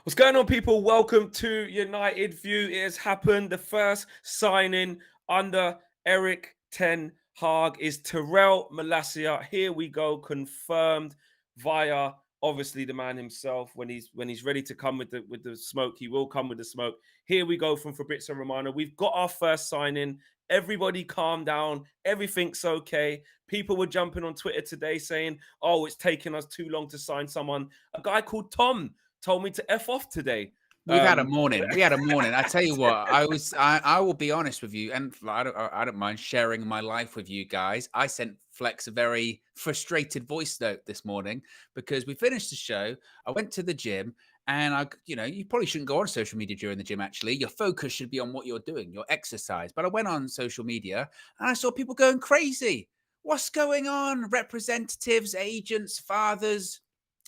What's going on, people? Welcome to United View. It has happened. The first signing under Eric Ten Hag is Tyrell Malacia. Here we go, confirmed via obviously the man himself. When he's ready to come with the smoke, he will come with the smoke. Here we go from Fabrizio Romano. We've got our first signing. Everybody calm down. Everything's okay. People were jumping on Twitter today saying, "Oh, it's taking us too long to sign someone." A guy called Tom told me to F off today. We've had a morning. We had a morning. I tell you what, I will be honest with you, and I don't mind sharing my life with you guys. I sent Flex a very frustrated voice note this morning because we finished the show. I went to the gym, and you probably shouldn't go on social media during the gym. Actually, your focus should be on what you're doing, your exercise. But I went on social media and I saw people going crazy. What's going on? Representatives, agents, fathers.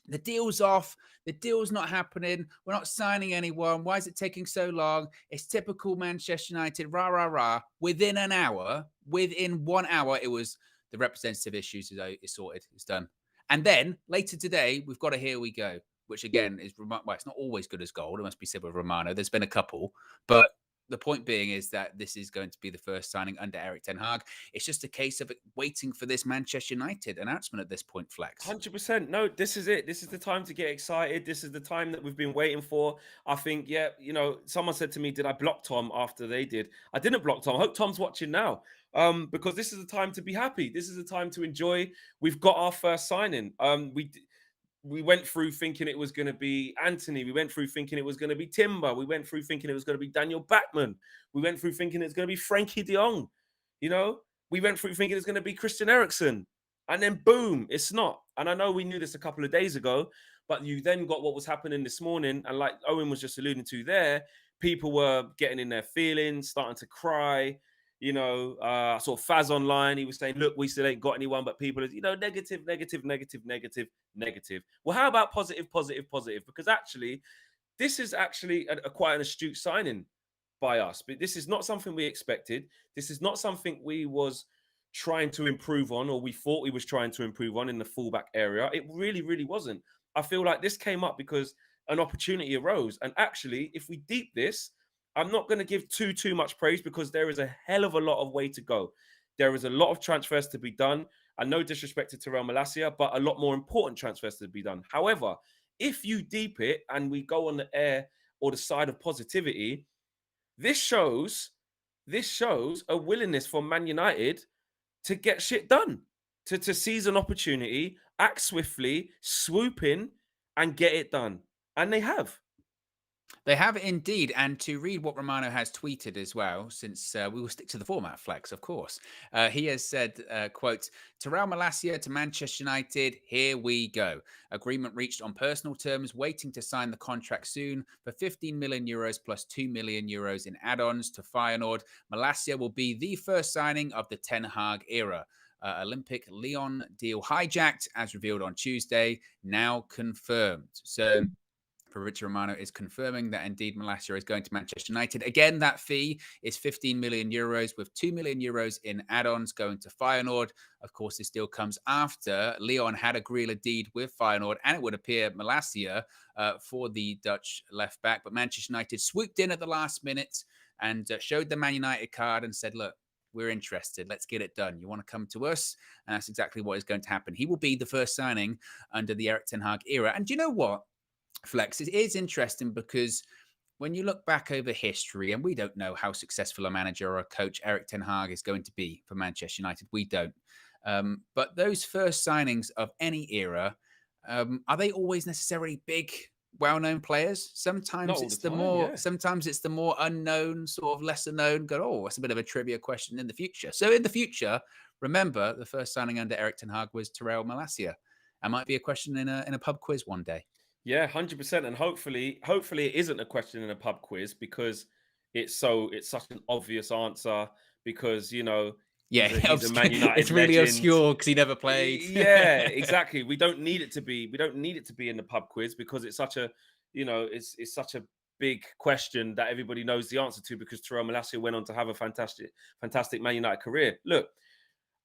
The deal's off. The deal's not happening. We're not signing anyone. Why is it taking so long? It's typical Manchester United. Rah, rah, rah. Within 1 hour, it was the representative issues is sorted. It's done. And then later today, we've got a here we go, which again is, well, it's not always good as gold. It must be said with Romano. There's been a couple, but the point being is that this is going to be the first signing under Eric Ten Hag. It's just a case of waiting for this Manchester United announcement at this point, Flex. 100%. No, this is it. This is the time to get excited. This is the time that we've been waiting for. I think, someone said to me, did I block Tom after they did? I didn't block Tom. I hope Tom's watching now. Because this is the time to be happy. This is the time to enjoy. We've got our first signing. We went through thinking it was going to be Anthony. We went through thinking it was going to be Timber. We went through thinking it was going to be Daniel Backman. We went through thinking it's going to be Frankie de Jong. We went through thinking it's going to be Christian Eriksen. And then boom, it's not. And I know we knew this a couple of days ago, but you then got what was happening this morning. And like Owen was just alluding to there, people were getting in their feelings, starting to cry. I saw Faz online. He was saying, look, we still ain't got anyone, but people are, negative. Well, how about positive? Because actually, this is actually a quite an astute signing by us. But this is not something we expected. This is not something we was trying to improve on, or we thought we was trying to improve on in the fullback area. It really, really wasn't. I feel like this came up because an opportunity arose. And actually, if we deep this, I'm not going to give too much praise because there is a hell of a lot of way to go. There is a lot of transfers to be done. And no disrespect to Tyrell Malacia, but a lot more important transfers to be done. However, if you deep it and we go on the air or the side of positivity, this shows a willingness for Man United to get shit done, to seize an opportunity, act swiftly, swoop in and get it done. And they have. They have indeed. And to read what Romano has tweeted as well, since we will stick to the format, Flex, of course. He has said, quote, Tyrell Malacia to Manchester United, here we go. Agreement reached on personal terms, waiting to sign the contract soon for 15 million euros plus 2 million euros in add-ons to Feyenoord. Malacia will be the first signing of the Ten Hag era. Olympic Lyon deal hijacked, as revealed on Tuesday, now confirmed. So Fabrizio Romano is confirming that indeed Malacia is going to Manchester United. Again, that fee is 15 million euros with 2 million euros in add-ons going to Feyenoord. Of course, this deal comes after Lyon had agreed a deed with Feyenoord, and it would appear Malacia for the Dutch left back. But Manchester United swooped in at the last minute and showed the Man United card and said, look, we're interested. Let's get it done. You want to come to us? And that's exactly what is going to happen. He will be the first signing under the Eric Ten Hag era. And do you know what, Flex? It is interesting because when you look back over history, and we don't know how successful a manager or a coach Eric Ten Hag is going to be for Manchester United. We don't. But those first signings of any era, are they always necessarily big, well-known players? Sometimes it's sometimes it's the more unknown, sort of lesser known. That's a bit of a trivia question in the future. So in the future, remember the first signing under Eric Ten Hag was Tyrell Malacia. That might be a question in a pub quiz one day. Yeah, 100%. And hopefully it isn't a question in a pub quiz because it's such an obvious answer because, he's a Man United it's really legend. Obscure because he never played. Yeah, exactly. We don't need it to be in the pub quiz because it's such a, it's such a big question that everybody knows the answer to because Tyrell Malacia went on to have a fantastic Man United career. Look,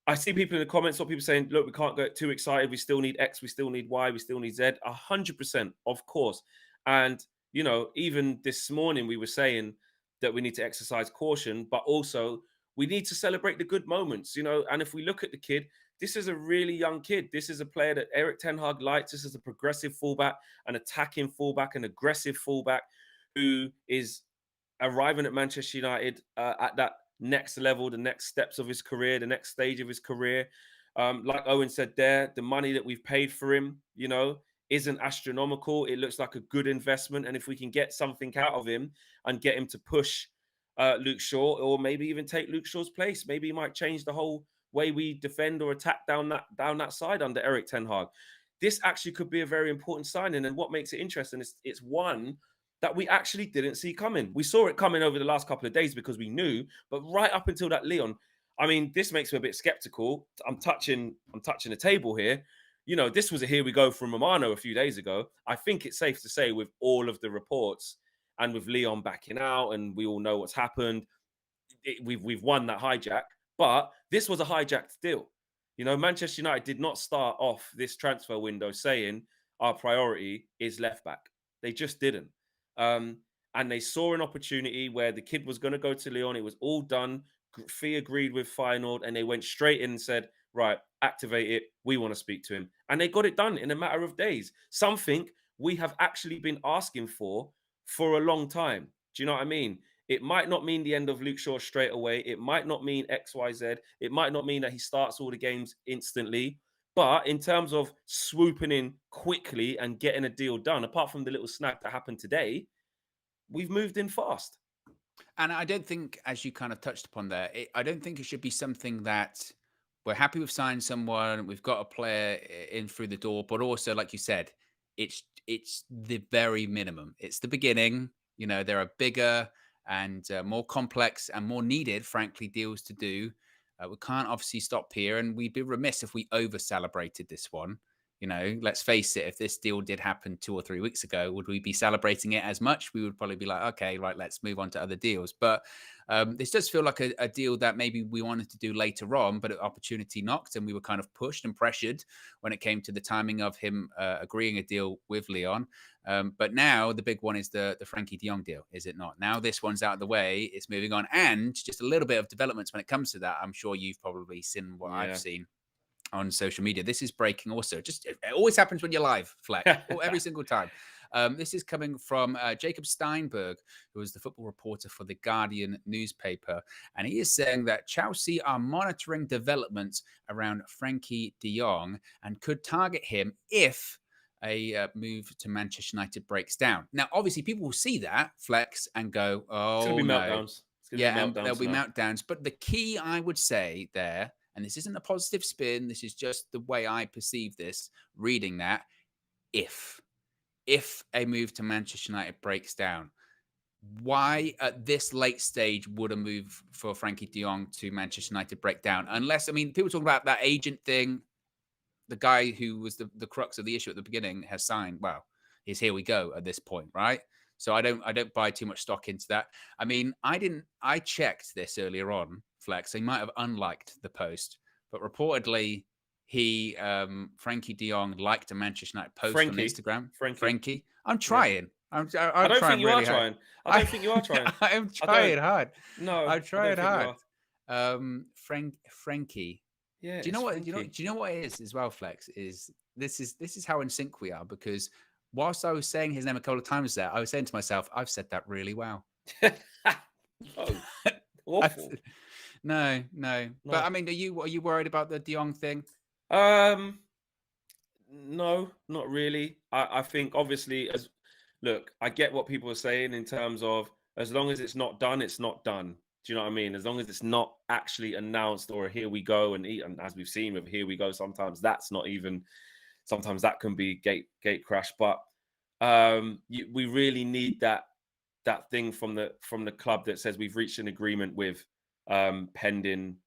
I see people in the comments, or people saying, look, we can't get too excited. We still need X, we still need Y, we still need Z. 100%, of course. And you know, even this morning we were saying that we need to exercise caution, but also we need to celebrate the good moments, you know. And if we look at the kid, this is a really young kid. This is a player that Eric Ten Hag likes. This is a progressive fullback, an attacking fullback, an aggressive fullback who is arriving at Manchester United at that next level, the next steps of his career, the next stage of his career. Like Owen said there, the money that we've paid for him, you know, isn't astronomical. It looks like a good investment. And if we can get something out of him and get him to push Luke Shaw, or maybe even take Luke Shaw's place, maybe he might change the whole way we defend or attack down that side under Eric Ten Hag. This actually could be a very important signing. And what makes it interesting is it's one that we actually didn't see coming. We saw it coming over the last couple of days because we knew, but right up until that Leon, I mean, this makes me a bit skeptical. I'm touching the table here. You know, this was a here we go from Romano a few days ago. I think it's safe to say, with all of the reports and with Leon backing out, and we all know what's happened, we've won that hijack. But this was a hijacked deal. You know, Manchester United did not start off this transfer window saying our priority is left back. They just didn't. And they saw an opportunity where the kid was going to go to Lyon. It was all done. Fee agreed with Feyenoord, and they went straight in and said, right, activate it. We want to speak to him. And they got it done in a matter of days. Something we have actually been asking for a long time. Do you know what I mean? It might not mean the end of Luke Shaw straight away. It might not mean X, Y, Z. It might not mean that he starts all the games instantly. But in terms of swooping in quickly and getting a deal done, apart from the little snag that happened today, we've moved in fast. And I don't think, as you kind of touched upon there, I don't think it should be something that we're happy we've signed someone, we've got a player in through the door, but also, like you said, it's the very minimum. It's the beginning. You know, there are bigger and more complex and more needed, frankly, deals to do. We can't obviously stop here, and we'd be remiss if we over celebrated this one. You know, let's face it, if this deal did happen 2 or 3 weeks ago, would we be celebrating it as much? We would probably be like, okay, right, let's move on to other deals. But this does feel like a deal that maybe we wanted to do later on, but opportunity knocked and we were kind of pushed and pressured when it came to the timing of him agreeing a deal with Leon. But now the big one is the Frankie de Jong deal, is it not? Now this one's out of the way, it's moving on. And just a little bit of developments when it comes to that. I'm sure you've probably seen what I've seen on social media. This is breaking also. Just it always happens when you're live, Fleck, every single time. This is coming from Jacob Steinberg, who is the football reporter for the Guardian newspaper. And he is saying that Chelsea are monitoring developments around Frankie de Jong and could target him if a move to Manchester United breaks down. Now, obviously, people will see that, Flex, and go, oh, it's gonna be no. Meltdowns. And there'll be meltdowns. But the key, I would say there, and this isn't a positive spin, this is just the way I perceive this, reading that, if a move to Manchester United breaks down, why at this late stage would a move for Frankie de Jong to Manchester United break down? Unless, I mean, people talk about that agent thing. The guy who was the crux of the issue at the beginning has signed. Well, is here we go at this point, right? So I don't buy too much stock into that. I mean, I checked this earlier on, Flex. He might have unliked the post, but reportedly he Frankie de Jong liked a Manchester United post on Instagram. Frankie. I'm trying. Yeah. I don't think you are trying. I don't think you are trying. I am trying hard. No, I'm trying hard. Frankie. Yeah. Do you know what? Do you know what it is as well, Flex? This is how in sync we are, because whilst I was saying his name a couple of times there, I was saying to myself, I've said that really well. Oh, awful. No. But I mean, are you worried about the de Jong thing? No, not really. I think obviously, I get what people are saying in terms of, as long as it's not done, it's not done. Do you know what I mean? As long as it's not actually announced, or here we go, and as we've seen with here we go, sometimes that's not even. Sometimes that can be gate crash, but we really need that thing from the club that says we've reached an agreement with pending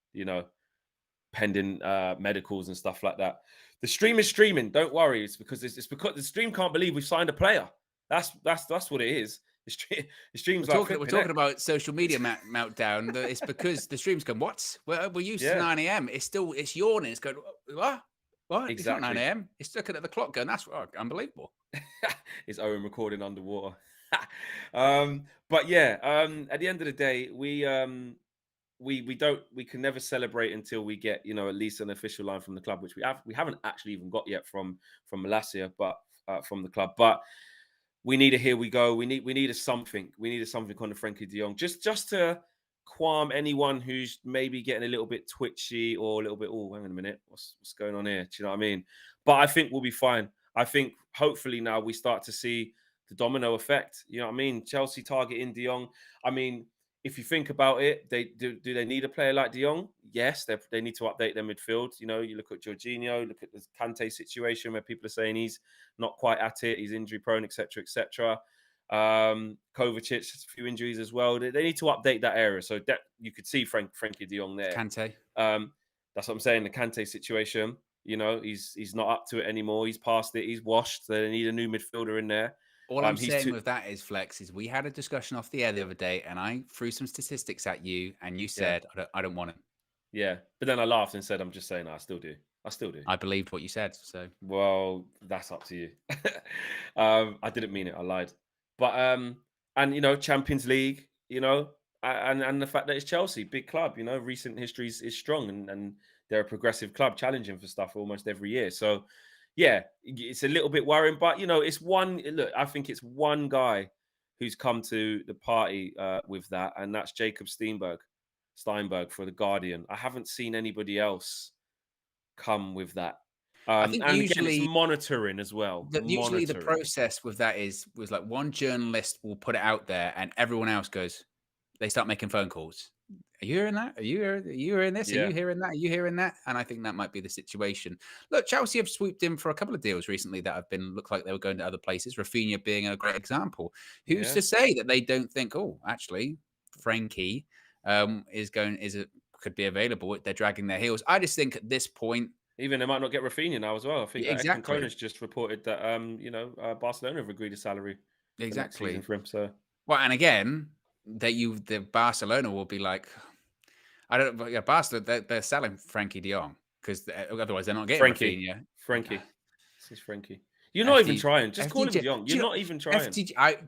medicals and stuff like that. The stream is streaming. Don't worry. It's because the stream can't believe we've signed a player. That's what it is. The stream's we're talking about social media meltdown. It's because the stream's going, what? We're used to 9 a.m. It's yawning. It's going, what? What? Exactly. It's not 9 a.m. It's looking at the clock going, that's unbelievable. It's Owen recording underwater. But yeah, at the end of the day, we can never celebrate until we get, at least an official line from the club, which we haven't actually even got yet from Malacia, but from the club. But we need a here we go. We need a something. We need a something on the Frankie De Jong, just to qualm anyone who's maybe getting a little bit twitchy or a little bit, oh, hang on a minute, what's going on here? Do you know what I mean? But I think we'll be fine. I think hopefully now we start to see the domino effect. You know what I mean? Chelsea targeting De Jong. I mean, if you think about it, do they need a player like De Jong? Yes, they need to update their midfield. You look at Jorginho, look at the Kante situation where people are saying he's not quite at it, he's injury prone, etc., etc. Kovacic has a few injuries as well. They need to update that area. So that you could see Frankie De Jong there. Kante. That's what I'm saying. The Kante situation, he's not up to it anymore. He's past it. He's washed. So they need a new midfielder in there. All I'm saying with that is, Flex, is we had a discussion off the air the other day, and I threw some statistics at you, and you said, I don't want him. Yeah. But then I laughed and said, I'm just saying, I still do. I still do. I believed what you said. So, well, that's up to you. I didn't mean it. I lied. But and Champions League, and the fact that it's Chelsea, big club, recent history is strong, and they're a progressive club, challenging for stuff almost every year. So yeah, it's a little bit worrying, but it's one. Look, I think it's one guy who's come to the party with that, and that's Jacob Steinberg for the Guardian. I haven't seen anybody else come with that. I think and usually again, it's monitoring as well. Usually the process with that was like one journalist will put it out there, and everyone else goes. They start making phone calls. Are you hearing that? Are you hearing this? Yeah. Are you hearing that? Are you hearing that? And I think that might be the situation. Look, Chelsea have swooped in for a couple of deals recently that have looked like they were going to other places. Rafinha being a great example. Who's to say that they don't think, oh, actually, Frankie could be available? They're dragging their heels. I just think at this point, even they might not get Rafinha now as well. I think exactly. Konan's just reported that Barcelona have agreed a salary for next season for him. So and again, the Barcelona will be like, I don't know. Yeah, Barcelona, they're selling Frankie De Jong because otherwise they're not getting Rafinha. Frankie. This is Frankie. You're not even trying. Just call him De Jong. You're not even trying. I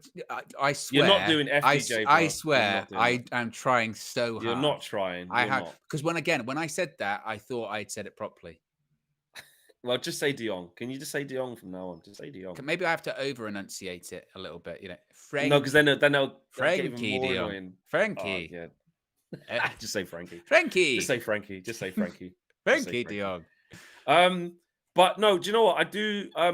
swear. You're not doing FDJ, bro. I swear. I am trying so hard. You're not trying. Because when I said that, I thought I'd said it properly. Well, just say De Jong. Can you just say De Jong from now on? Just say De Jong. Maybe I have to over-enunciate it a little bit. No, because then they'll Frankie get even more annoying. Frankie. Oh, yeah. Just say Frankie. Frankie. Just say Frankie. Just say Frankie. Frankie De Jong. But no, do you know what? I do I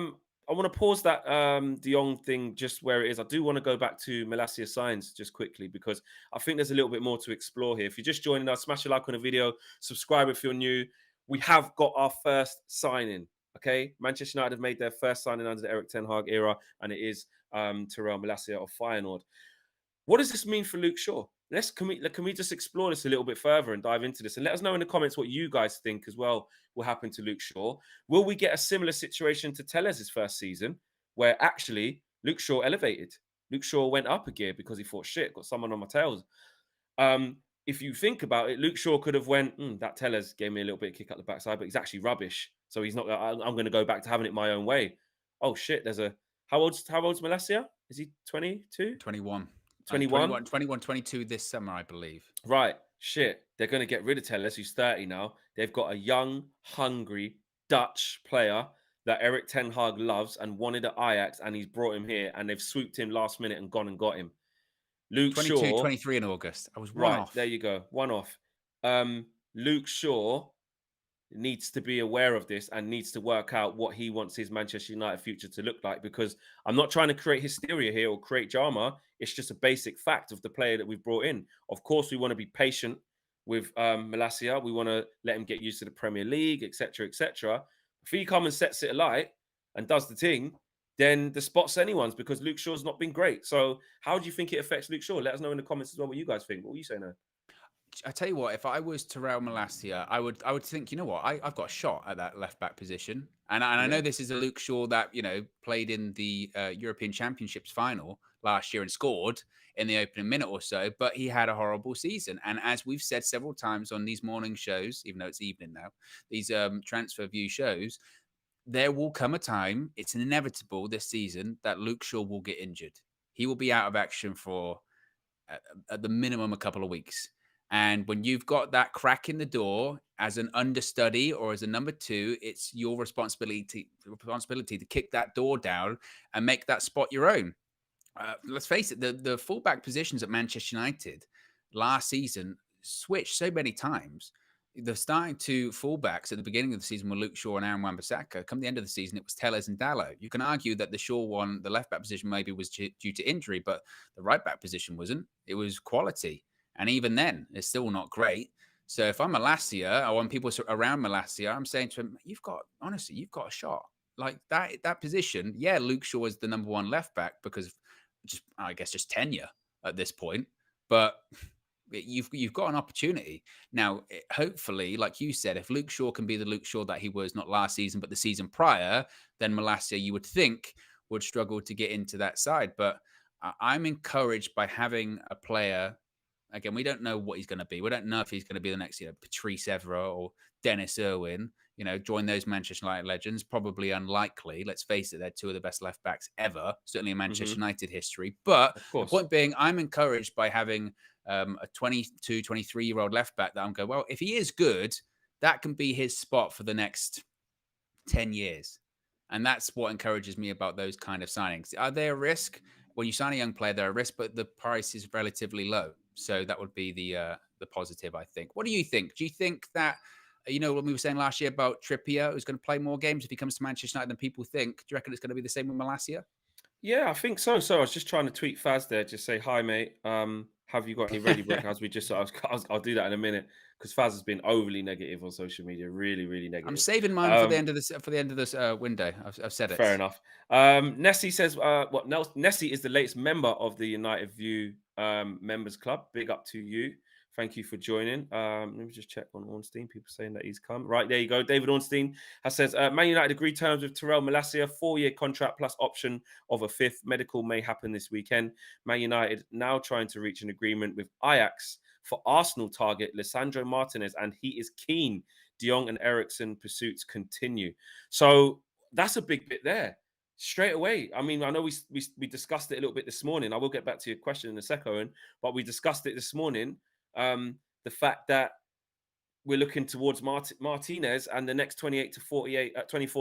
want to pause that De Jong thing just where it is. I do want to go back to Malacia signs just quickly because I think there's a little bit more to explore here. If you're just joining us, smash a like on the video, subscribe if you're new. We have got our first signing. Okay, Manchester United have made their first signing under the Erik ten Hag era, and it is Tyrell Malacia of Feyenoord. What does this mean for Luke Shaw? Can we just explore this a little bit further and dive into this? And let us know in the comments what you guys think as well will happen to Luke Shaw. Will we get a similar situation to Tellez' first season, where actually Luke Shaw elevated? Luke Shaw went up a gear because he thought, shit, got someone on my tails. If you think about it, Luke Shaw could have went, that Tellez gave me a little bit of kick up the backside, but he's actually rubbish. So he's not. I'm going to go back to having it my own way. Oh shit! How old's Malacia? Is he 22? 21. 21? 22 this summer, I believe. Right. Shit. They're going to get rid of Tellez, who's 30 now. They've got a young, hungry Dutch player that Erik ten Hag loves and wanted at Ajax, and he's brought him here, and they've swooped him last minute and gone and got him. Luke 22, Shaw. 23 in August. I was one off. There you go. One off. Luke Shaw needs to be aware of this and needs to work out what he wants his Manchester United future to look like, because I'm not trying to create hysteria here or create drama. It's just a basic fact of the player that we've brought in. Of course, we want to be patient with Malacia. We want to let him get used to the Premier League, etc., etc. If he comes and sets it alight and does the thing, then the spot's anyone's, because Luke Shaw's not been great. So how do you think it affects Luke Shaw? Let us know in the comments as well what you guys think. What are you saying now? I tell you what, if I was Tyrell Malacia, I would think, you know what, I've got a shot at that left back position, and I know this is a Luke Shaw that played in the European Championships final last year and scored in the opening minute or so, but he had a horrible season. And as we've said several times on these morning shows, even though it's evening now, these transfer view shows, there will come a time, it's inevitable this season, that Luke Shaw will get injured. he will be out of action for at the minimum a couple of weeks. And when you've got that crack in the door as an understudy or as a number two, it's your responsibility to kick that door down and make that spot your own. Let's face it, the fullback positions at Manchester United last season switched so many times. The starting two fullbacks at the beginning of the season were Luke Shaw and Aaron Wan-Bissaka. Come the end of the season, it was Tellez and Dalot. You can argue that the Shaw one, the left back position, maybe was due to injury, but the right back position wasn't. It was quality, and even then, it's still not great. So if I'm Malacia, or when people around Malacia, I'm saying to him, you've got a shot like that position. Yeah, Luke Shaw is the number one left back because just tenure at this point, but you've got an opportunity now. Hopefully, like you said, if Luke Shaw can be the Luke Shaw that he was not last season but the season prior, then Malacia, you would think, would struggle to get into that side. But I'm encouraged by having a player. Again, we don't know what he's going to be. We don't know if he's going to be the next, Patrice Evra or Dennis Irwin, join those Manchester United legends. Probably unlikely. Let's face it, they're two of the best left backs ever, certainly in Manchester United history. But the point being, I'm encouraged by having a 22, 23-year-old left back that I'm going, well, if he is good, that can be his spot for the next 10 years. And that's what encourages me about those kind of signings. Are they a risk? When you sign a young player, they're a risk, but the price is relatively low. So that would be the positive, I think. What do you think? Do you think that, when we were saying last year about Trippier, who's going to play more games if he comes to Manchester United than people think? Do you reckon it's going to be the same with Malacia? Yeah, I think so. So I was just trying to tweet Faz there, just say, hi, mate. Have you got any ready breakouts? I'll do that in a minute because Faz has been overly negative on social media, really, really I'm negative. saving mine for the end of this window. I've said it. Fair enough. Nessie says, Nessie is the latest member of the United View members club. Big up to you. Thank you for joining. Let me just check on Ornstein. People saying that he's come. Right, there you go. David Ornstein says, Man United agreed terms with Tyrell Malacia, 4-year contract plus option of a 5th. Medical may happen this weekend. Man United now trying to reach an agreement with Ajax for Arsenal target Lisandro Martinez, and he is keen. De Jong and Eriksen pursuits continue. So that's a big bit there. Straight away. I mean, I know we discussed it a little bit this morning. I will get back to your question in a second, Owen, but we discussed it this morning. The fact that we're looking towards Martinez and the next 24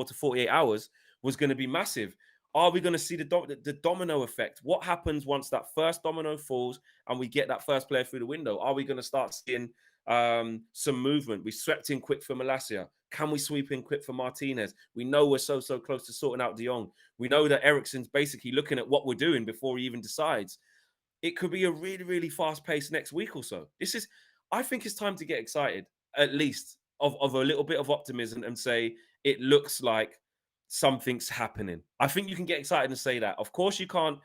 to 48 hours was going to be massive. Are we going to see the domino effect? What happens once that first domino falls and we get that first player through the window? Are we going to start seeing some movement? We swept in quick for Malacia. Can we sweep in quick for Martinez? We know we're so close to sorting out De Jong. We know that Eriksen's basically looking at what we're doing before he even decides. It could be a really, really fast-paced next week or so. I think it's time to get excited, at least, of a little bit of optimism and say, it looks like something's happening. I think you can get excited and say that. Of course, you can't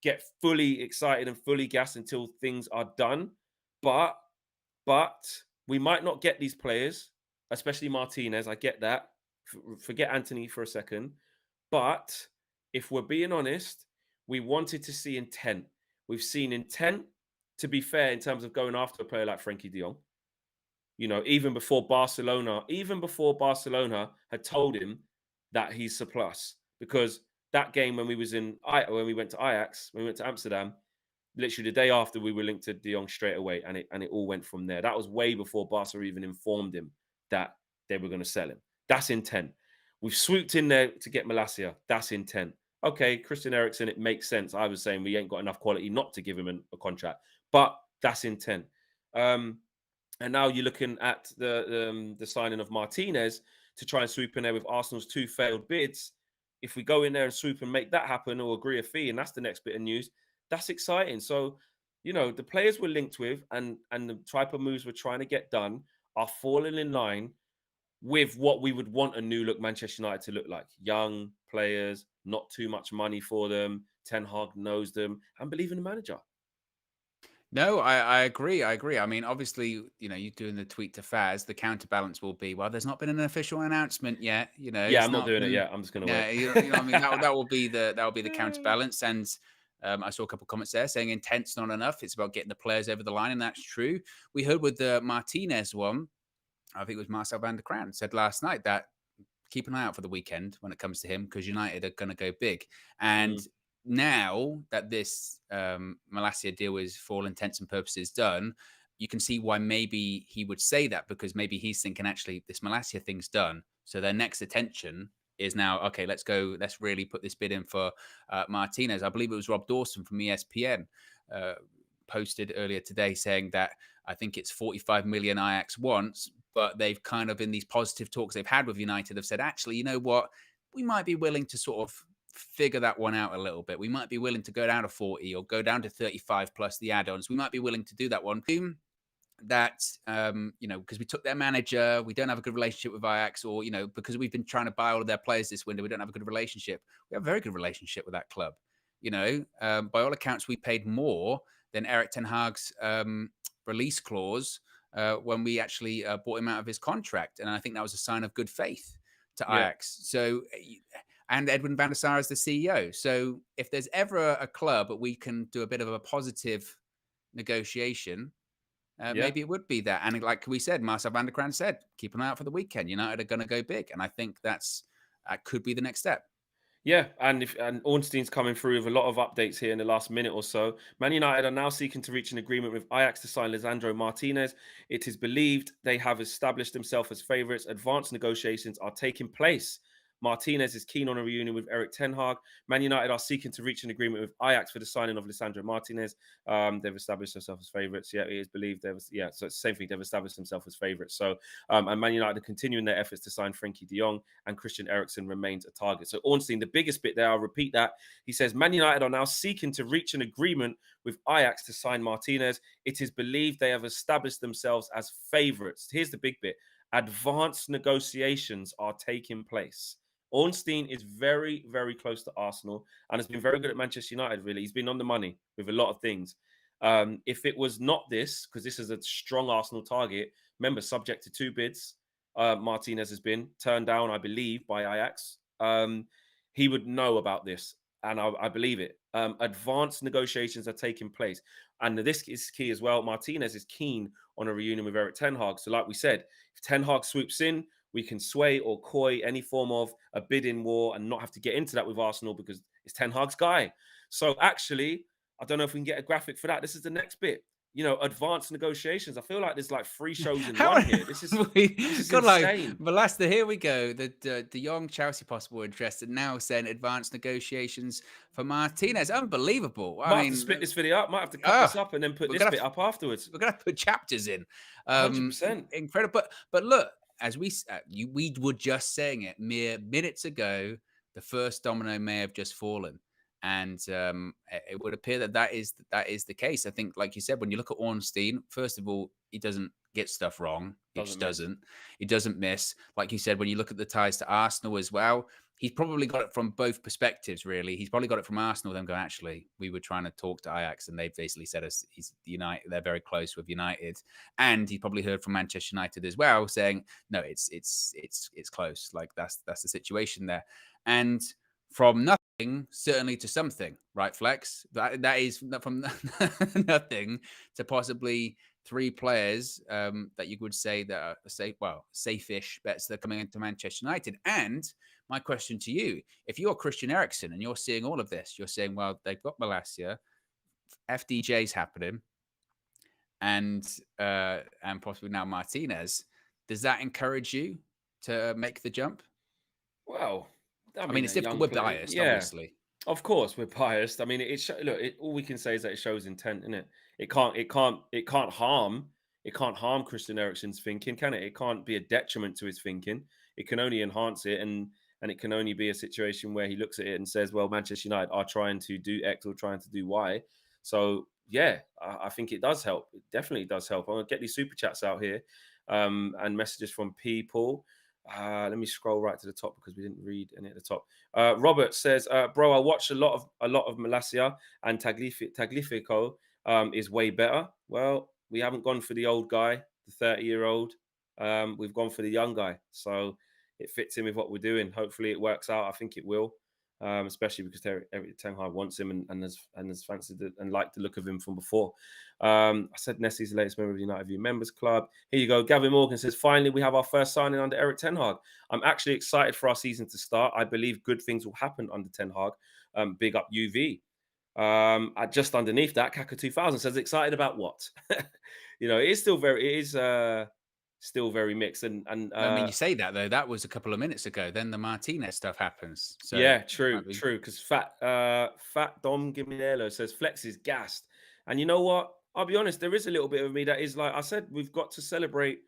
get fully excited and fully gassed until things are done. But we might not get these players, especially Martinez. I get that. Forget Anthony for a second. But if we're being honest, we wanted to see intent. We've seen intent, to be fair, in terms of going after a player like Frenkie de Jong. Even before Barcelona had told him that he's a plus. Because that game when we went to Ajax, when we went to Amsterdam, literally the day after, we were linked to De Jong straight away, and it all went from there. That was way before Barca even informed him that they were going to sell him. That's intent. We've swooped in there to get Malacia. That's intent. Okay, Christian Eriksen, it makes sense. I was saying we ain't got enough quality not to give him a contract, but that's intent. And now you're looking at the signing of Martinez to try and swoop in there with Arsenal's 2 failed bids. If we go in there and swoop and make that happen or agree a fee, and that's the next bit of news, that's exciting. So, the players we're linked with and the type of moves we're trying to get done are falling in line with what we would want a new look Manchester United to look like. Young players, not too much money for them. Ten Hag knows them and believe in the manager. No, I agree. I mean, obviously, you're doing the tweet to Faz. The counterbalance will be, well, there's not been an official announcement yet. Yeah, I'm not doing it yet. I'm just going to wait. You know what I mean? That will be the counterbalance. And I saw a couple of comments there saying intent's not enough. It's about getting the players over the line, and that's true. We heard with the Martinez one, I think it was Marcel van der Kraan said last night that keep an eye out for the weekend when it comes to him because United are going to go big. And now that this Malacia deal is, for all intents and purposes, done, you can see why maybe he would say that, because maybe he's thinking, actually, this Malacia thing's done. So their next attention is now, okay, let's go. Let's really put this bid in for Martinez. I believe it was Rob Dawson from ESPN posted earlier today saying that I think it's 45 million Ajax wants, but they've kind of, in these positive talks they've had with United, have said, actually, you know what? We might be willing to sort of figure that one out a little bit. We might be willing to go down to 40 or go down to 35 plus the add-ons. We might be willing to do that one. That, because we took their manager, we don't have a good relationship with Ajax, or, because we've been trying to buy all of their players this window, we don't have a good relationship. We have a very good relationship with that club. By all accounts, we paid more than Eric Ten Hag's release clause when we actually bought him out of his contract. And I think that was a sign of good faith to Ajax. So, and Edwin van der Sar is the CEO. So if there's ever a club that we can do a bit of a positive negotiation, maybe it would be that. And like we said, Marcel van der Kraan said, keep an eye out for the weekend. United are going to go big. And I think that could be the next step. Yeah, and Ornstein's coming through with a lot of updates here in the last minute or so. Man United are now seeking to reach an agreement with Ajax to sign Lisandro Martinez. It is believed they have established themselves as favourites. Advanced negotiations are taking place. Martinez is keen on a reunion with Eric Ten Hag. Man United are seeking to reach an agreement with Ajax for the signing of Lisandro Martinez. They've established themselves as favourites. Yeah, it is believed so it's the same thing. They've established themselves as favourites. So, and Man United are continuing their efforts to sign Frenkie de Jong, and Christian Eriksen remains a target. So Ornstein, the biggest bit there, I'll repeat that. He says Man United are now seeking to reach an agreement with Ajax to sign Martinez. It is believed they have established themselves as favourites. Here's the big bit. Advanced negotiations are taking place. Ornstein is very, very close to Arsenal and has been very good at Manchester United, really. He's been on the money with a lot of things. If it was not this, because this is a strong Arsenal target, remember, subject to 2 bids, Martinez has been turned down, I believe, by Ajax. He would know about this, and I believe it. Advanced negotiations are taking place. And this is key as well. Martinez is keen on a reunion with Eric Ten Hag. So like we said, if Ten Hag swoops in, we can sway or coy any form of a bidding war and not have to get into that with Arsenal because it's Ten Hag's guy. So actually, I don't know if we can get a graphic for that. This is the next bit. Advanced negotiations. I feel like there's like 3 shows in one here. This is insane. Malacia, here we go. The young Chelsea possible interest, and now saying advanced negotiations for Martinez. Unbelievable. Might have to split this video up. Might have to cut this up and then put this bit up afterwards. We're gonna have to put chapters in. 100%. Incredible. But look, as we were just saying it mere minutes ago, the first domino may have just fallen. And it would appear that is the case. I think, like you said, when you look at Ornstein, first of all, he doesn't get stuff wrong. He just doesn't. He doesn't miss. Like you said, when you look at the ties to Arsenal as well, he's probably got it from both perspectives, really. He's probably got it from Arsenal, them going, actually, we were trying to talk to Ajax, and they basically said he's United. They're very close with United, and he probably heard from Manchester United as well, saying, no, it's close. Like that's the situation there, and from nothing, certainly to something, right, Flex? That is from nothing to possibly 3 players that you would say that are safe-ish bets that are coming into Manchester United. And my question to you, if you're Christian Eriksen and you're seeing all of this, you're saying, well, they've got Malacia, FDJ's happening, and possibly now Martinez. Does that encourage you to make the jump? Well, I mean, it's difficult. We're biased, obviously. Of course, we're biased. I mean, all we can say is that it shows intent, isn't it? It can't harm Christian Eriksen's thinking, can it? It can't be a detriment to his thinking. It can only enhance it, and it can only be a situation where he looks at it and says, well, Manchester United are trying to do X or trying to do Y. So yeah, I think it does help. It definitely does help. I'm gonna get these super chats out here, and messages from people. Let me scroll right to the top because we didn't read any at the top. Robert says, bro, I watched a lot of Malacia, and Tagliafico is way better. Well, we haven't gone for the old guy, the 30-year-old. We've gone for the young guy. So it fits in with what we're doing. Hopefully it works out. I think it will. Especially because Ten Hag wants him and has fancied it and liked the look of him from before. I said Nessie's the latest member of the United View Members Club. Here you go. Gavin Morgan says, finally, we have our first signing under Eric Ten Hag. I'm actually excited for our season to start. I believe good things will happen under Ten Hag. Big up UV. Just underneath that, Kaka 2000 says, excited about what? It is still very mixed. And I mean, you say that though. That was a couple of minutes ago. Then the Martinez stuff happens. So yeah, it true, might be. true. Because Fat Dom Giminello says Flex is gassed, and you know what? I'll be honest. There is a little bit of me that is like I said. We've got to celebrate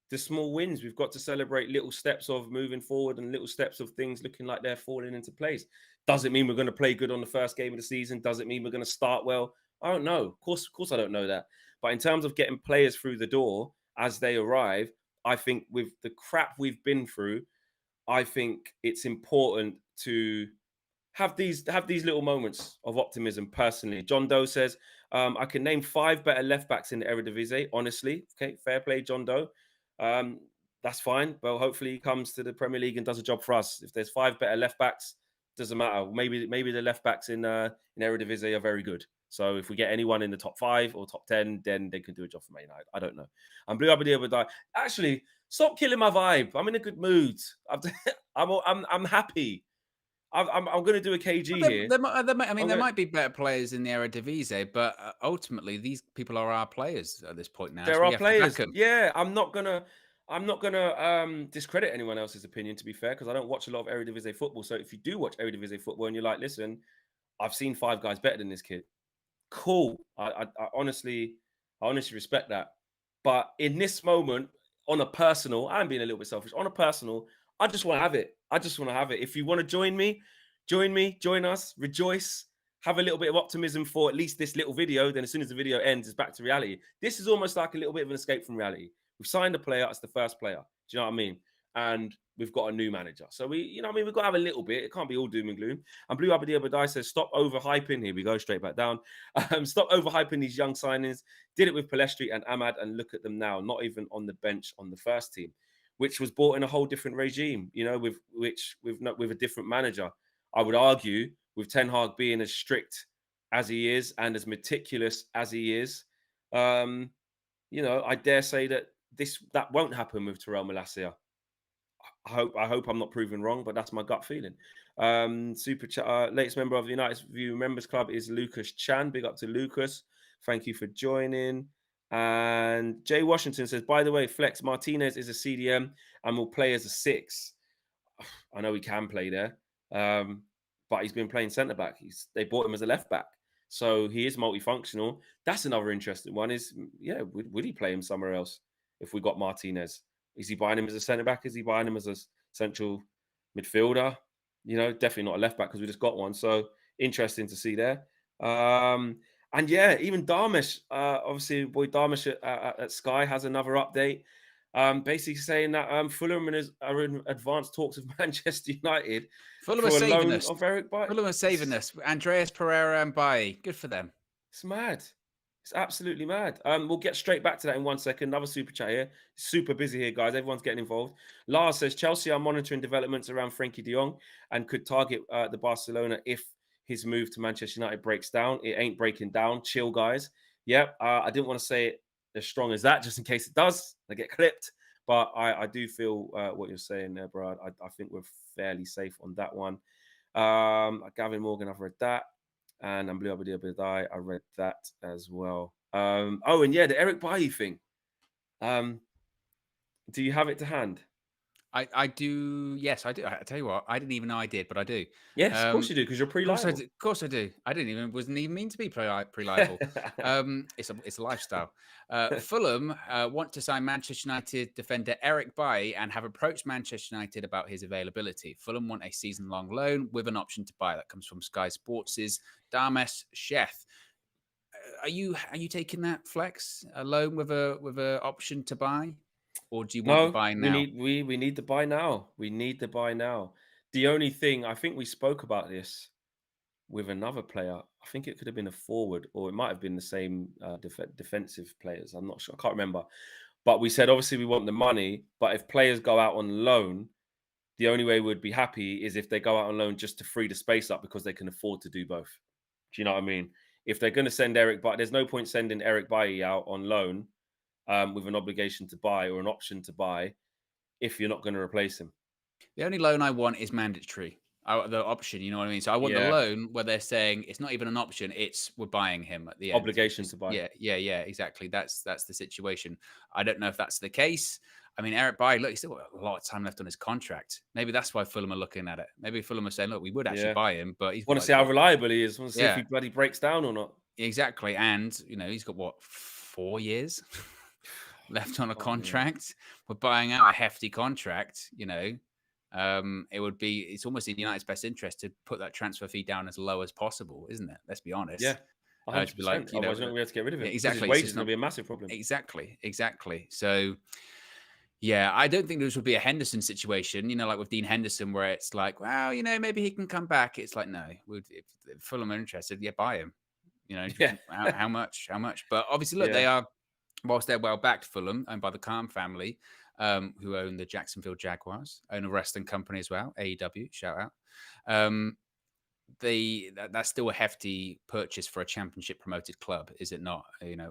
the small wins. We've got to celebrate little steps of moving forward and little steps of things looking like they're falling into place. Does it mean we're going to play good on the first game of the season? Does it mean we're going to start well? I don't know. Of course, I don't know that. But in terms of getting players through the door as they arrive, I think with the crap we've been through, I think it's important to have these little moments of optimism. Personally, John Doe says, I can name 5 better left backs in the Eredivisie. Honestly, okay, fair play, John Doe. That's fine. Well, hopefully he comes to the Premier League and does a job for us. If there's 5 better left backs, doesn't matter. Maybe the left backs in Eredivisie are very good. So if we get anyone in the top 5 or top 10, then they can do a job for Man United. I don't know. I'm Blue Aberdeen would die. Actually, stop killing my vibe. I'm in a good mood. I'm happy. I'm going to do a KG Well, here. I mean, there might be better players in the Eredivisie, but ultimately, these people are our players at this point now. So There we are have to back players. them. Yeah, I'm not gonna discredit anyone else's opinion, to be fair, because I don't watch a lot of Eredivisie football. So if you do watch Eredivisie football and you're like, listen, I've seen 5 guys better than this kid. Cool. I honestly respect that. But in this moment, on a personal, I'm being a little bit selfish. On a personal, I just want to have it. I just want to have it. If you want to join me, join us, rejoice, have a little bit of optimism for at least this little video. Then as soon as the video ends, it's back to reality. This is almost like a little bit of an escape from reality. We've signed a player. It's the first player. Do you know what I mean? And we've got a new manager. So we've got to have a little bit. It can't be all doom and gloom. And Blue Abadi Abadai says, stop overhyping. Here we go, straight back down. Stop overhyping these young signings. Did it with Palestri and Ahmad, and look at them now, not even on the bench on the first team, which was brought in a whole different regime, with a different manager. I would argue with Ten Hag being as strict as he is and as meticulous as he is, I dare say that that won't happen with Tyrell Malacia. I hope I'm not proven wrong, but that's my gut feeling. Super chat. Latest member of the United View Members Club is Lucas Chan. Big up to Lucas. Thank you for joining. And Jay Washington says, by the way, Flex Martinez is a CDM and will play as a 6. I know he can play there, but he's been playing centre back. They bought him as a left back, so he is multifunctional. That's another interesting one. Would he play him somewhere else if we got Martinez? Is he buying him as a centre back? Is he buying him as a central midfielder? Definitely not a left back because we just got one. So interesting to see there. And yeah, even Darmish, obviously, boy Darmish at Sky has another update, basically saying that Fulham are in advanced talks with Manchester United Fulham are for a saving loan us. of Eric Bailly. Fulham are saving us. Andreas Pereira and Bailly. Good for them. It's mad. It's absolutely mad. We'll get straight back to that in 1 second. Another super chat here. Super busy here, guys. Everyone's getting involved. Lars says Chelsea are monitoring developments around Frankie de Jong and could target the Barcelona if his move to Manchester United breaks down. It ain't breaking down. Chill, guys. Yep. I didn't want to say it as strong as that, just in case it does. I get clipped. But I do feel what you're saying there, bro. I think we're fairly safe on that one. Gavin Morgan, I've read that. And I'm Blue Abadi Abadai. I read that as well. And yeah, the Eric Bailly thing. Do you have it to hand? I do. Yes, I do. I tell you what, I didn't even know I did, but I do. Yes, of course you do, because you're pre-liable. Of course I do. I wasn't even mean to be pre-liable. It's a lifestyle. Fulham want to sign Manchester United defender Eric Bailly and have approached Manchester United about his availability. Fulham want a season-long loan with an option to buy. That comes from Sky Sports' Dames Sheth. Are you taking that, Flex? A loan with a option to buy? Or do you want to buy now? We need to buy now. We need to buy now. The only thing, I think we spoke about this with another player. I think it could have been a forward, or it might have been the same defensive players. I'm not sure. I can't remember. But we said, obviously, we want the money. But if players go out on loan, the only way we'd be happy is if they go out on loan just to free the space up because they can afford to do both. Do you know what I mean? If they're going to send there's no point sending Eric Bailly out on loan with an obligation to buy or an option to buy if you're not going to replace him. The only loan I want is mandatory. the option. You know what I mean? So I want the Yeah, loan where they're saying it's not even an option; it's we're buying him at the end. obligation to buy. Yeah, exactly. That's the situation. I don't know if that's the case. I mean, Eric Bailly, look, he's still got a lot of time left on his contract. Maybe that's why Fulham are looking at it. Maybe Fulham are saying, look, we would actually Yeah, buy him, but he's want to like, see how what? reliable he is. Want to see if Yeah, he bloody breaks down or not. exactly. And he's got what, 4 years left on a Oh man. contract. We're buying out a hefty contract. It's almost in United's best interest to put that transfer fee down as low as possible, isn't it? Let's be Yeah, honest. To be like, 100%. Otherwise, you're not gonna be able to get rid of yeah, him because his exactly. It's wages just are gonna not be a massive problem. exactly. So, yeah, I don't think this would be a Henderson situation, like with Dean Henderson, where it's like, well, maybe he can come back. It's like, no, if Fulham are interested, yeah, buy him. Yeah, How much? How much? But obviously, look, yeah, they are, whilst they're well backed, Fulham, owned by the Khan family, who own the Jacksonville Jaguars, own a wrestling company as well, AEW, shout out. Um, that's still a hefty purchase for a championship promoted club, is it not?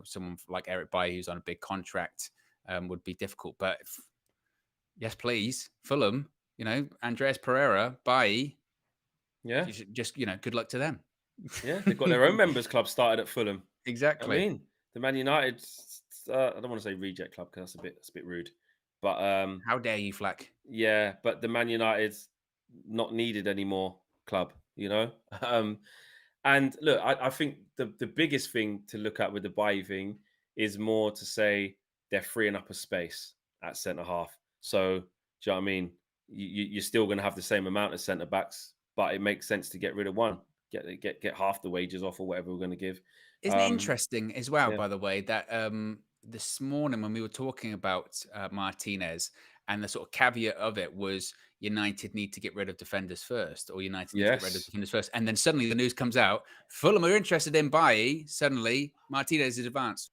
Someone like Eric Bailly, who's on a big contract, would be difficult. But yes, please, Fulham, Andreas Pereira, Bailly, yeah, you should just, good luck to them. yeah. They've got their own members club started at Fulham. I Exactly. mean, the Man United. I don't want to say reject club because that's a bit rude, but How dare you, Flack? yeah, but the Man United's not needed anymore club, Um, and look, I think the biggest thing to look at with the Bailly thing is more to say they're freeing up a space at centre half. So, do you know what I mean? You're still going to have the same amount of centre backs, but it makes sense to get rid of one, get half the wages off or whatever we're going to give. Isn't it Um, interesting as well, yeah, by the way, that this morning when we were talking about Martinez and the sort of caveat of it was United need to get rid of defenders first, or United need to get rid of yes, defenders first. And then suddenly the news comes out, Fulham are interested in Bailly. Suddenly Martinez is advanced.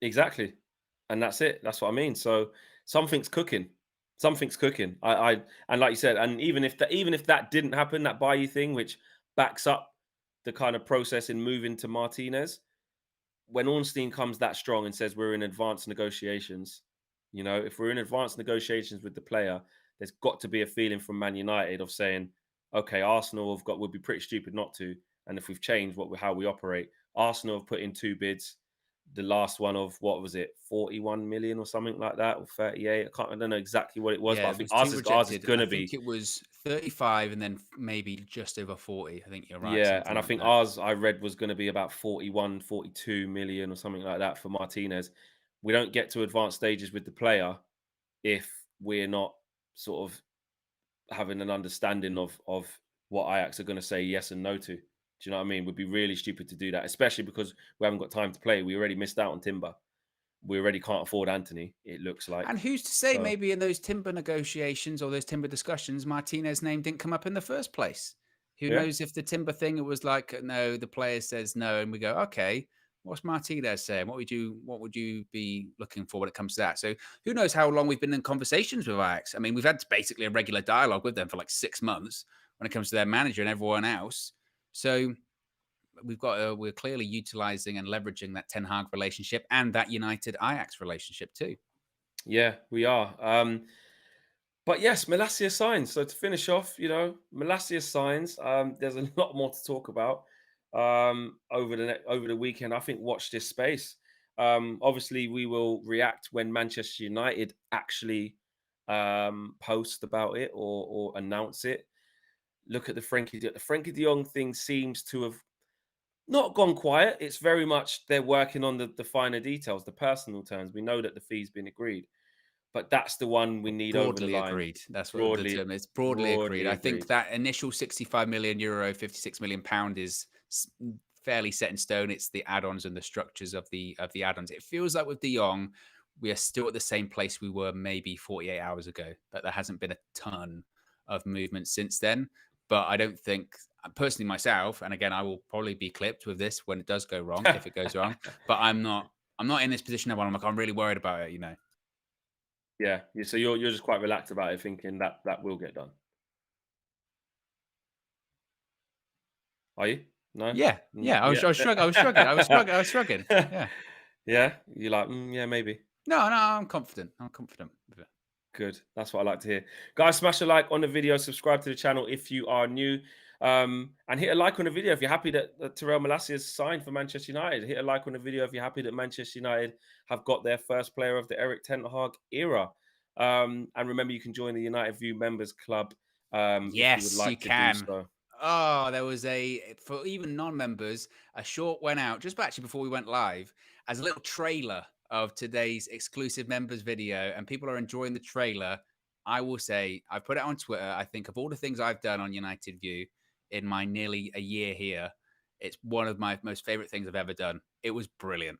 exactly, and that's it. That's what I mean. So something's cooking. Something's cooking. And like you said, and even if that didn't happen, that Bailly thing, which backs up the kind of process in moving to Martinez, when Ornstein comes that strong and says we're in advanced negotiations, if we're in advanced negotiations with the player, there's got to be a feeling from Man United of saying, okay, Arsenal would be pretty stupid not to. And if we've changed how we operate, Arsenal have put in 2 bids. The last one of what was it, 41 million or something like that, or 38. I don't know exactly what it was, Yeah, but I there think was two ours is rejected. I gonna think be. it was 35 and then maybe just over 40. I think you're right, Yeah, something and I like think that. ours I read was going to be about 41, 42 million or something like that for Martinez. We don't get to advanced stages with the player if we're not sort of having an understanding of what Ajax are going to say yes and no to. Do you know what I mean? Would be really stupid to do that, especially because we haven't got time to play. We already missed out on Timber. We already can't afford Anthony, it looks like. And who's to say So, maybe in those timber negotiations or those timber discussions, Martinez's name didn't come up in the first place? Who yeah. knows if the timber thing, it was like, no, the player says no, and we go, okay, what's Martinez saying? What would you be looking for when it comes to that? So who knows how long we've been in conversations with Ajax? I mean, we've had basically a regular dialogue with them for like 6 months when it comes to their manager and everyone else. So we're clearly utilizing and leveraging that Ten Hag relationship and that United Ajax relationship too. Yeah, we are. But yes, Malacia signs. So to finish off, Malacia signs. There's a lot more to talk about over the weekend. I think watch this space. Obviously, we will react when Manchester United actually post about it or announce it. Look at the Frankie De Jong thing seems to have not gone quiet. It's very much they're working on the finer details, the personal terms. We know that the fee's been agreed, but that's the one we need over the Broadly line. agreed. That's what the Broadly, term is. Broadly agreed. broadly I think agreed. that initial 65 million euro, 56 million pound is fairly set in stone. It's the add-ons and the structures of the add-ons. It feels like with De Jong, we are still at the same place we were maybe 48 hours ago. That there hasn't been a ton of movement since then. But I don't think personally myself, and again, I will probably be clipped with this when it does go wrong, if it goes wrong. But I'm not in this position now where I'm really worried about it. Yeah. So you're just quite relaxed about it, thinking that will get done. Are you? No. Yeah, yeah. I was, Yeah. I was struggling. I was struggling. I was struggling. Yeah. Yeah. You're like, yeah, maybe. No, I'm confident. I'm confident with it. Good. That's what I like to hear. Guys, smash a like on the video, subscribe to the channel if you are new. And hit a like on the video if you're happy that Tyrell Malacia has signed for Manchester United. Hit a like on the video if you're happy that Manchester United have got their first player of the Eric Ten Hag era. And remember, you can join the United View Members Club if you would Yes, you like to do can. so. Oh, there was for even non-members, a short went out just actually before we went live as a little trailer of today's exclusive members video, and people are enjoying the trailer. I will say, I put it on Twitter. I think of all the things I've done on United View in my nearly a year here, it's one of my most favorite things I've ever done. It was brilliant.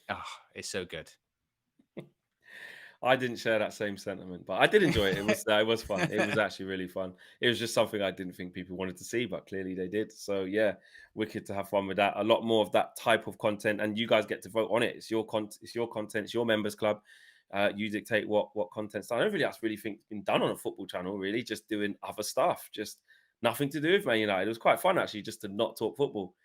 Oh, it's so good. I didn't share that same sentiment, but I did enjoy it. It was fun. It was actually really fun. It was just something I didn't think people wanted to see, but clearly they did. So yeah, wicked to have fun with that. A lot more of that type of content, and you guys get to vote on it. It's your content. It's your members club. You dictate what content's done. I don't really that's really think been done on a football channel. Really, just doing other stuff. Just nothing to do with Man United. It was quite fun actually, just to not talk football.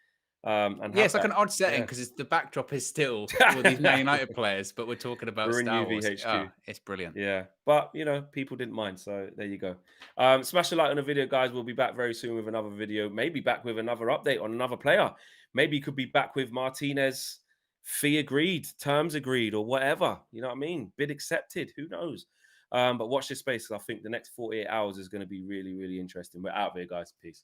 And Yeah, have it's like that. an odd setting Yeah. because the backdrop is still all these Man United players, but we're talking about We're in Star Wars. Oh, UVHQ. it's brilliant. Yeah, but people didn't mind, so there you go. Smash a like on the video, guys. We'll be back very soon with another video. Maybe back with another update on another player. Maybe you could be back with Martinez. Fee agreed, terms agreed, or whatever. You know what I mean? Bid accepted. Who knows? But watch this space. 'Cause I think the next 48 hours is going to be really, really interesting. We're out of here, guys. Peace.